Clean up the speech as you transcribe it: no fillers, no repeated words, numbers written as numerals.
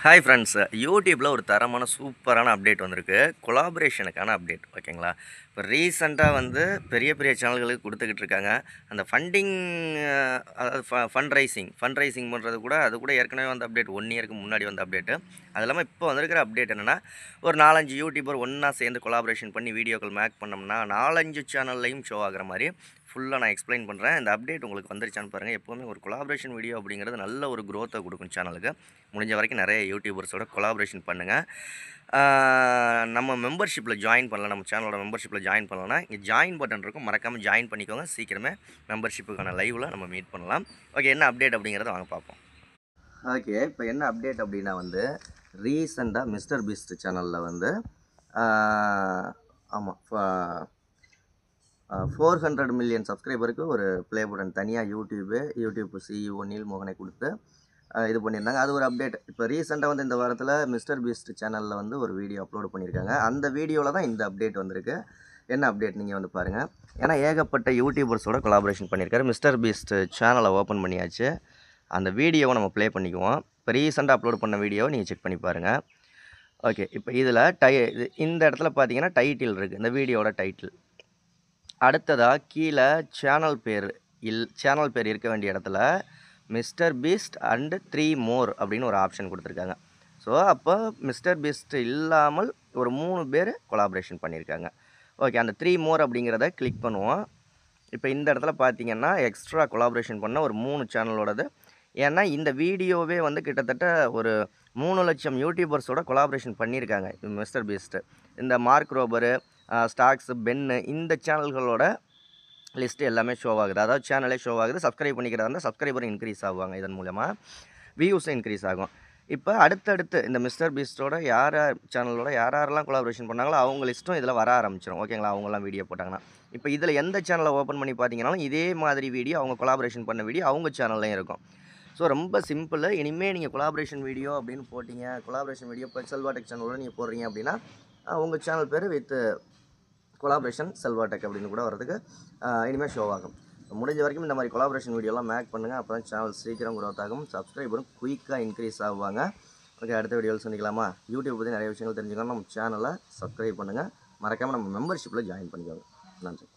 Hi friends, யூடியூப்பில் ஒரு தரமான சூப்பரான அப்டேட் வந்திருக்கு. கொலாபரேஷனுக்கான அப்டேட் ஓகேங்களா. இப்போ ரீசெண்டாக வந்து பெரிய பெரிய சேனல்களுக்கு கொடுத்துக்கிட்டு இருக்காங்க. அந்த ஃபண்டிங், அதாவது ஃபண்ட் ரைசிங் பண்ணுறது கூட அது கூட ஏற்கனவே வந்த அப்டேட் 1 இயருக்கு முன்னாடி வந்த அப்டேட்டு. அது இல்லாமல் இப்போ வந்திருக்கிற அப்டேட் என்னென்னா, ஒரு 4-5 யூடியூபர் ஒன்றா சேர்ந்து கொலாபரேஷன் பண்ணி வீடியோக்கள் மேக் பண்ணோம்னா 4-5 சேனல்லையும் ஷோ ஆகிற மாதிரி ஃபுல்லாக நான் எக்ஸ்பிளைன் பண்ணுறேன். இந்த அப்டேட் உங்களுக்கு வந்துருச்சான்னு பாருங்கள். எப்போவுமே ஒரு கொலாபரேஷன் வீடியோ அப்படிங்கிறது நல்ல ஒரு க்ரோத்தை கொடுக்கும் சேனலுக்கு. முடிஞ்ச வரைக்கும் நிறைய யூடியூபர்ஸோட கொலாபரேஷன் பண்ணுங்கள். நம்ம மெம்பர்ஷிப்பில் ஜாயின் பண்ணலாம், நம்ம சேனலோட மெம்பர்ஷிப்பில் ஜாயின் பண்ணலன்னா இங்கே ஜாயின் பட்டன் இருக்கும், மறக்காமல் ஜாயின் பண்ணிக்கோங்க. சீக்கிரமே மெம்பர்ஷிப்புக்கான லைவில் நம்ம மீட் பண்ணலாம். ஓகே, என்ன அப்டேட் அப்படிங்கிறத வாங்க பார்ப்போம். ஓகே, இப்போ என்ன அப்டேட் அப்படின்னா வந்து ரீசெண்டாக மிஸ்டர் பீஸ்ட் சேனலில் வந்து ஆமாம் 400 மில்லியன் சப்ஸ்கிரைபருக்கு ஒரு ப்ளே பட்டன் தனியாக யூடியூப் சிஇஓ நீல்மோகனை கொடுத்து இது பண்ணியிருந்தாங்க. அது ஒரு அப்டேட். இப்போ ரீசெண்டாக வந்து இந்த வாரத்தில் மிஸ்டர் பீஸ்ட் சேனலில் வந்து ஒரு வீடியோ அப்லோட் பண்ணியிருக்காங்க. அந்த வீடியோவில் தான் இந்த அப்டேட் வந்திருக்கு. என்ன அப்டேட் நீங்கள் வந்து பாருங்கள். ஏன்னா ஏகப்பட்ட யூடியூபர்ஸோட கொலாபரேஷன் பண்ணியிருக்காரு. மிஸ்டர் பீஸ்ட் சேனலை ஓப்பன் பண்ணியாச்சு. அந்த வீடியோவை நம்ம ப்ளே பண்ணிக்குவோம். இப்போ ரீசெண்டாக அப்லோட் பண்ண வீடியோவை நீங்கள் செக் பண்ணி பாருங்கள். ஓகே, இப்போ இதில் இந்த இடத்துல பார்த்தீங்கன்னா டைட்டில் இருக்குது, இந்த வீடியோட டைட்டில். அடுத்ததாக கீழே சேனல் பேர் இருக்க வேண்டிய இடத்துல மிஸ்டர் பீஸ்ட் அண்டு 3 மோர் அப்படின்னு ஒரு ஆப்ஷன் கொடுத்துருக்காங்க. ஸோ அப்போ மிஸ்டர் பீஸ்ட் இல்லாமல் ஒரு 3 பேர் கொலாபரேஷன் பண்ணியிருக்காங்க. ஓகே, அந்த 3 மோர் அப்படிங்கிறத கிளிக் பண்ணுவோம். இப்போ இந்த இடத்துல பார்த்தீங்கன்னா எக்ஸ்ட்ரா கொலாபரேஷன் பண்ண ஒரு 3 சேனலோடது. ஏன்னா இந்த வீடியோவே வந்து கிட்டத்தட்ட ஒரு 3 லட்சம் யூடியூபர்ஸோட கொலாபரேஷன் பண்ணியிருக்காங்க மிஸ்டர் பீஸ்ட்டு. இந்த மார்க் ரோபரு, ஸ்டாக்ஸு, பென்னு, இந்த சேனல்களோட லிஸ்ட்டு எல்லாமே ஷோ ஆகுது. அதாவது சேனலே ஷோ ஆகுது. சப்ஸ்கிரைப் பண்ணிக்கிறதா இருந்தால் சப்ஸ்கிரைபரும் இன்க்ரீஸ் ஆகுவாங்க. இதன் மூலமாக வியூஸும் இன்க்ரீஸ் ஆகும். இப்போ அடுத்தடுத்து இந்த மிஸ்டர் பீஸ்ட்டோட சேனலோட யாரெல்லாம் கொலாபரேஷன் பண்ணாங்களோ அவங்க லிஸ்ட்டும் இதில் வர ஆரம்பிச்சிடும். ஓகேங்களா, அவங்களாம் வீடியோ போட்டாங்கன்னா. இப்போ இதில் எந்த சேனலை ஓப்பன் பண்ணி பார்த்தீங்கன்னாலும் இதே மாதிரி வீடியோ, அவங்க கொலாபரேஷன் பண்ண வீடியோ அவங்க சேனல்லையும் இருக்கும். ஸோ ரொம்ப சிம்பிள். இனிமேல் நீங்கள் கொலாபரேஷன் வீடியோ அப்படின்னு போட்டிங்க, கொலாபரேஷன் வீடியோ இப்போ செல்வா டெக் சேனலோட நீங்கள் போடுறீங்க அப்படின்னா உங்கள் channel bear with collaboration Selva tech அப்படின்னு கூட வரதுக்கு இனிமேல் ஷோ ஆகும். முடிஞ்ச வரைக்கும் இந்த மாதிரி கொலாபரேஷன் வீடியோலாம் மேக் பண்ணுங்கள். அப்போ தான் சேனல் சீக்கிரம் க்ரோத் ஆகும், சப்ஸ்கிரைபரும் குயிக்காக இன்க்ரீஸ் ஆகுவாங்க. ஓகே, அடுத்த வீடியோவில் சந்திக்கலாமா? யூடியூப் பற்றி நிறைய விஷயங்கள் தெரிஞ்சுக்கணும். நம்ம சேனலை சப்ஸ்கிரைப் பண்ணுங்கள். மறக்காமல் நம்ம மெம்பர்ஷிப்பில் ஜாயின் பண்ணிக்கோங்க. நன்றி.